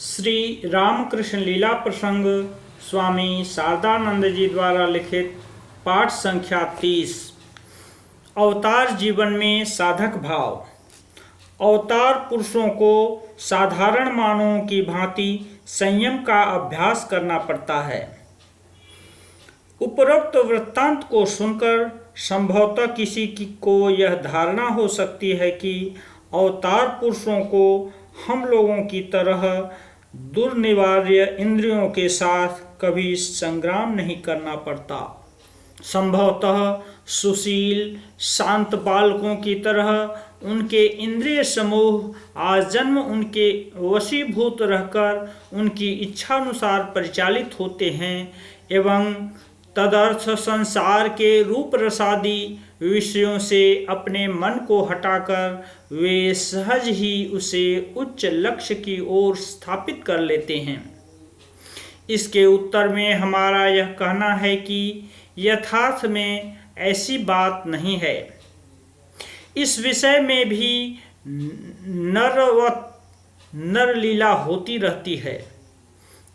श्री रामकृष्ण लीला प्रसंग स्वामी शारदानंद जी द्वारा लिखित पाठ संख्या 30। अवतार जीवन में साधक भाव। अवतार पुरुषों को साधारण मानवों की भांति संयम का अभ्यास करना पड़ता है। उपरोक्त वृत्तांत को सुनकर संभवतः किसी को यह धारणा हो सकती है कि अवतार पुरुषों को हम लोगों की तरह दुर्निवार्य इंद्रियों के साथ कभी संग्राम नहीं करना पड़ता। संभवतः सुशील शांत बालकों की तरह उनके इंद्रिय समूह आजन्म उनके वशीभूत रहकर उनकी इच्छानुसार परिचालित होते हैं एवं तदर्थ संसार के रूप रसादि विषयों से अपने मन को हटाकर वे सहज ही उसे उच्च लक्ष्य की ओर स्थापित कर लेते हैं। इसके उत्तर में हमारा यह कहना है कि यथार्थ में ऐसी बात नहीं है। इस विषय में भी नरलीला होती रहती है।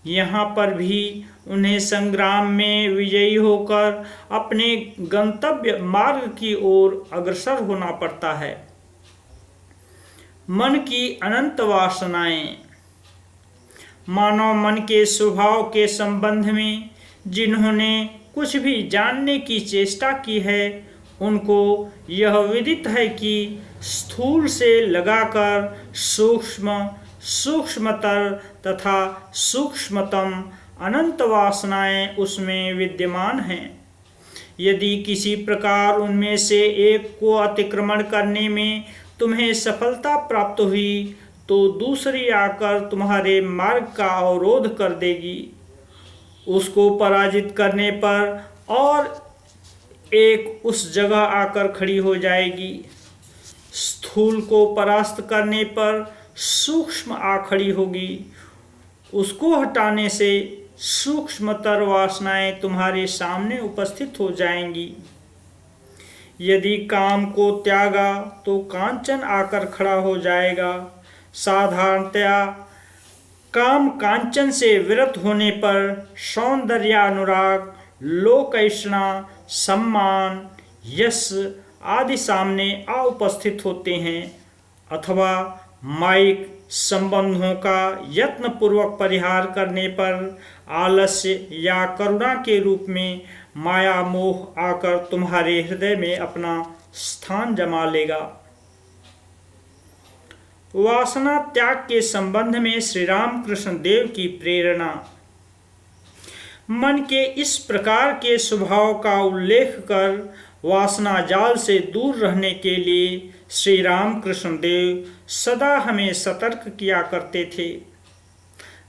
यहाँ पर भी उन्हें संग्राम में विजयी होकर अपने गंतव्य मार्ग की ओर अग्रसर होना पड़ता है। मन की अनंत वासनाएं। मानव मन के स्वभाव के संबंध में जिन्होंने कुछ भी जानने की चेष्टा की है उनको यह विदित है कि स्थूल से लगाकर सूक्ष्मतर तथा सूक्ष्मतम अनंत वासनाएं उसमें विद्यमान हैं। यदि किसी प्रकार उनमें से एक को अतिक्रमण करने में तुम्हें सफलता प्राप्त हुई तो दूसरी आकर तुम्हारे मार्ग का अवरोध कर देगी। उसको पराजित करने पर और एक उस जगह आकर खड़ी हो जाएगी। स्थूल को परास्त करने पर सूक्ष्म आ खड़ी होगी। उसको हटाने से सूक्ष्मतर वासनाएं तुम्हारे सामने उपस्थित हो जाएंगी। यदि काम को त्यागा तो कांचन आकर खड़ा हो जाएगा। साधारणतया काम कांचन से विरत होने पर सौंदर्यानुराग, लोकैषणा, सम्मान, यश आदि सामने आ उपस्थित होते हैं अथवा माइक संबंधों का यत्नपूर्वक परिहार करने पर आलस्य या करुणा के रूप में माया मोह आकर तुम्हारे हृदय में अपना स्थान जमा लेगा। वासना त्याग के संबंध में श्री रामकृष्ण देव की प्रेरणा। मन के इस प्रकार के स्वभाव का उल्लेख कर वासना जाल से दूर रहने के लिए श्री रामकृष्ण देव सदा हमें सतर्क किया करते थे।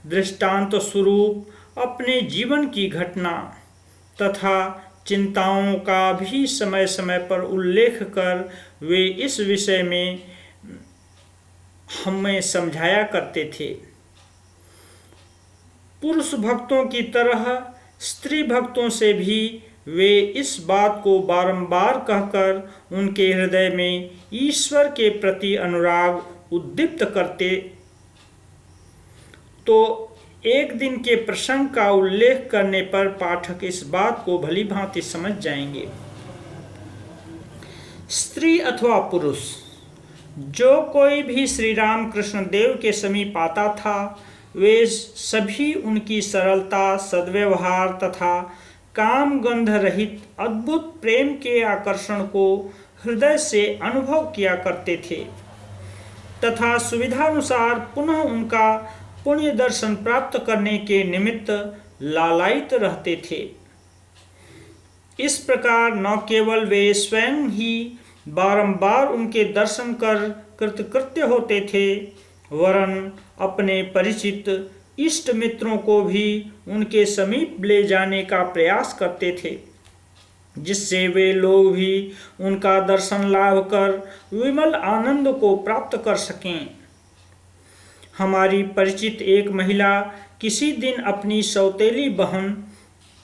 दृष्टांत स्वरूप अपने जीवन की घटना तथा चिंताओं का भी समय समय पर उल्लेख कर वे इस विषय में हमें समझाया करते थे। पुरुष भक्तों की तरह स्त्री भक्तों से भी वे इस बात को बारंबार कहकर उनके हृदय में ईश्वर के प्रति अनुराग उद्दीप्त करते। तो एक दिन के प्रसंग का उल्लेख करने पर पाठक इस बात को भली भांति समझ जाएंगे। स्त्री अथवा पुरुष जो कोई भी श्री रामकृष्ण देव के समीप आता था वे सभी उनकी सरलता, सद्व्यवहार तथा काम गंध रहित अद्भुत प्रेम के आकर्षण को हृदय से अनुभव किया करते थे तथा सुविधानुसार पुनः उनका पुण्य दर्शन प्राप्त करने के निमित्त लालायित रहते थे। इस प्रकार न केवल वे स्वयं ही बारंबार उनके दर्शन कर कृतकृत्य होते थे वरन अपने परिचित इष्ट मित्रों को भी उनके समीप ले जाने का प्रयास करते थे जिससे वे लोग भी उनका दर्शन लाभ कर विमल आनंद को प्राप्त कर सकें। हमारी परिचित एक महिला किसी दिन अपनी सौतेली बहन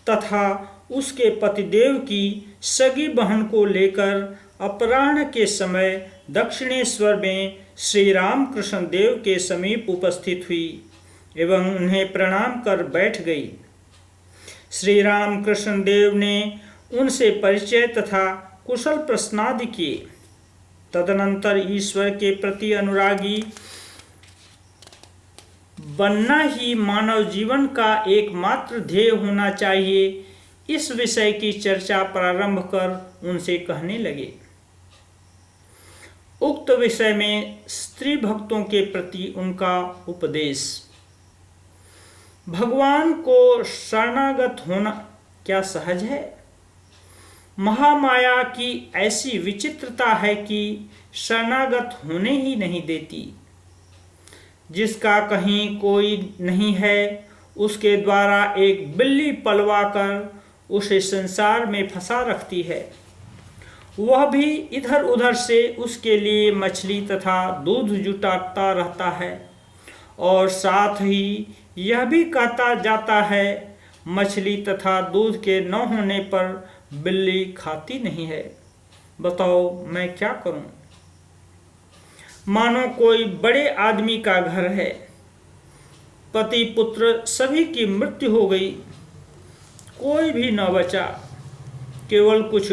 तथा उसके पतिदेव की सगी बहन को लेकर अपराह्न के समय दक्षिणेश्वर में श्री रामकृष्ण देव के समीप उपस्थित हुई एवं उन्हें प्रणाम कर बैठ गई। श्री रामकृष्ण देव ने उनसे परिचय तथा कुशल प्रश्नादि किए। तदनंतर ईश्वर के प्रति अनुरागी बनना ही मानव जीवन का एकमात्र ध्येय होना चाहिए, इस विषय की चर्चा प्रारंभ कर उनसे कहने लगे। उक्त विषय में स्त्री भक्तों के प्रति उनका उपदेश। भगवान को शरणागत होना क्या सहज है? महामाया की ऐसी विचित्रता है कि शरणागत होने ही नहीं देती। जिसका कहीं कोई नहीं है, उसके द्वारा एक बिल्ली पलवा कर उसे संसार में फंसा रखती है। वह भी इधर उधर से उसके लिए मछली तथा दूध जुटाता रहता है और साथ ही यह भी कहता जाता है, मछली तथा दूध के न होने पर बिल्ली खाती नहीं है। बताओ मैं क्या करूं? मानो कोई बड़े आदमी का घर है, पति पुत्र सभी की मृत्यु हो गई, कोई भी न बचा, केवल कुछ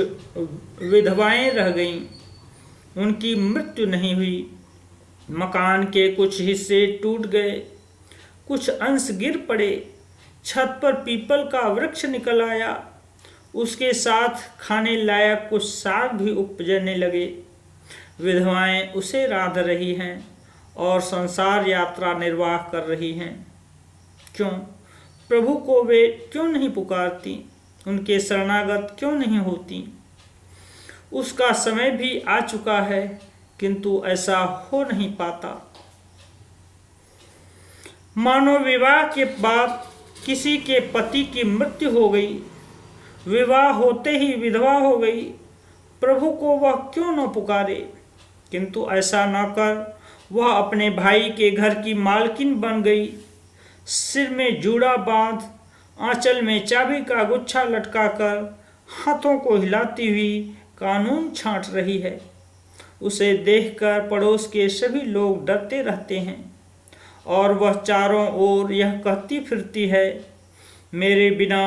विधवाएं रह गईं, उनकी मृत्यु नहीं हुई। मकान के कुछ हिस्से टूट गए, कुछ अंश गिर पड़े, छत पर पीपल का वृक्ष निकल आया, उसके साथ खाने लायक कुछ साग भी उपजने लगे। विधवाएं उसे रांध रही हैं और संसार यात्रा निर्वाह कर रही हैं। क्यों? प्रभु को वे क्यों नहीं पुकारती? उनके शरणागत क्यों नहीं होती? उसका समय भी आ चुका है, किंतु ऐसा हो नहीं पाता। मानो विवाह के बाद किसी के पति की मृत्यु हो गई, विवाह होते ही विधवा हो गई, प्रभु को वह क्यों न पुकारे? किंतु ऐसा न कर वह अपने भाई के घर की मालकिन बन गई। सिर में जूड़ा बांध, आंचल में चाबी का गुच्छा लटकाकर, हाथों को हिलाती हुई कानून छांट रही है। उसे देखकर पड़ोस के सभी लोग डरते रहते हैं और वह चारों ओर यह कहती फिरती है, मेरे बिना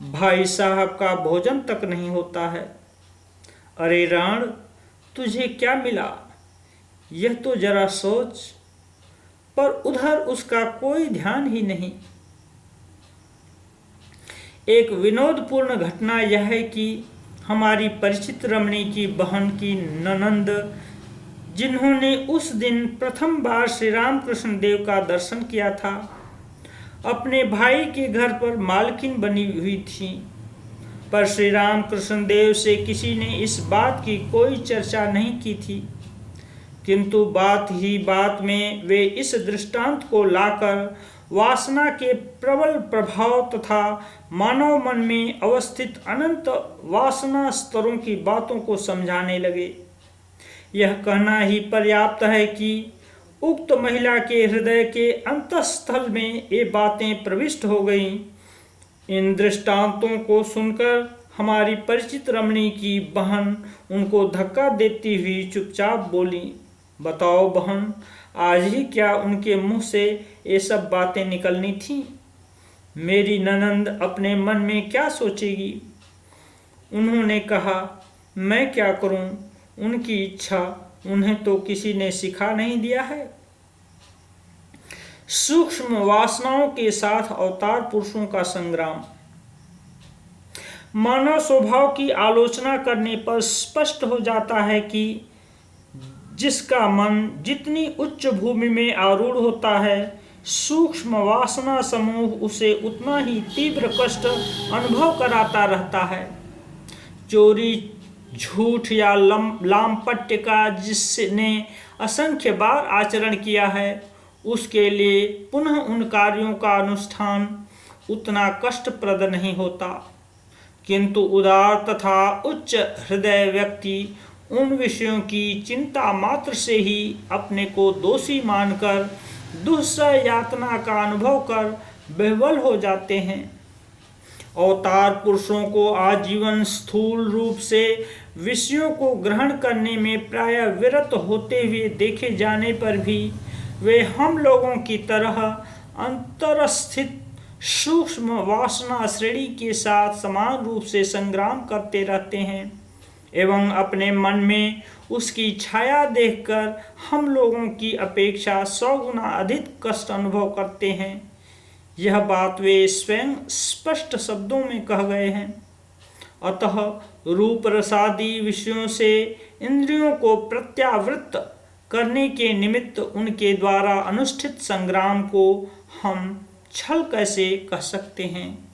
भाई साहब का भोजन तक नहीं होता है। अरे राण, तुझे क्या मिला? यह तो जरा सोच। पर उधर उसका कोई ध्यान ही नहीं। एक विनोदपूर्ण घटना यह है कि हमारी परिचित रमणी की बहन की ननंद, जिन्होंने उस दिन प्रथम बार श्री रामकृष्ण देव का दर्शन किया था, अपने भाई के घर पर मालकिन बनी हुई थी। पर श्री रामकृष्ण देव से किसी ने इस बात की कोई चर्चा नहीं की थी, किंतु बात ही बात में वे इस दृष्टांत को लाकर वासना के प्रबल प्रभाव तथा मानव मन में अवस्थित अनंत वासना स्तरों की बातों को समझाने लगे। यह कहना ही पर्याप्त है कि उक्त महिला के हृदय के अंतःस्थल में ये बातें प्रविष्ट हो गईं। इन दृष्टांतों को सुनकर हमारी परिचित रमणी की बहन उनको धक्का देती हुई चुपचाप बोली, बताओ बहन, आज ही क्या उनके मुंह से ये सब बातें निकलनी थी? मेरी ननंद अपने मन में क्या सोचेगी? उन्होंने कहा, मैं क्या करूं, उनकी इच्छा, उन्हें तो किसी ने सिखा नहीं दिया है। सूक्ष्म वासनाओं के साथ अवतार पुरुषों का संग्राम। मानव स्वभाव की आलोचना करने पर स्पष्ट हो जाता है कि जिसका मन जितनी उच्च भूमि में आरूढ़ होता है, सूक्ष्म वासना समूह उसे उतना ही तीव्र कष्ट अनुभव कराता रहता है। चोरी, झूठ या लामपट्य का जिसने असंख्य बार आचरण किया है, उसके लिए पुनः उन कार्यों का अनुष्ठान उतना कष्टप्रद नहीं होता। किंतु उदार तथा उच्च हृदय व्यक्ति उन विषयों की चिंता मात्र से ही अपने को दोषी मानकर दुस्सह यातना का अनुभव कर विह्वल हो जाते हैं। अवतार पुरुषों को आजीवन स्थूल रूप से विषयों को ग्रहण करने में प्रायः विरत होते हुए देखे जाने पर भी वे हम लोगों की तरह अंतरस्थित सूक्ष्म वासना श्रेणी के साथ समान रूप से संग्राम करते रहते हैं एवं अपने मन में उसकी छाया देखकर हम लोगों की अपेक्षा 100 गुना अधिक कष्ट अनुभव करते हैं। यह बात वे स्वयं स्पष्ट शब्दों में कह गए हैं। अतः रूप रसादि विषयों से इंद्रियों को प्रत्यावृत्त करने के निमित्त उनके द्वारा अनुष्ठित संग्राम को हम छल कैसे कह सकते हैं।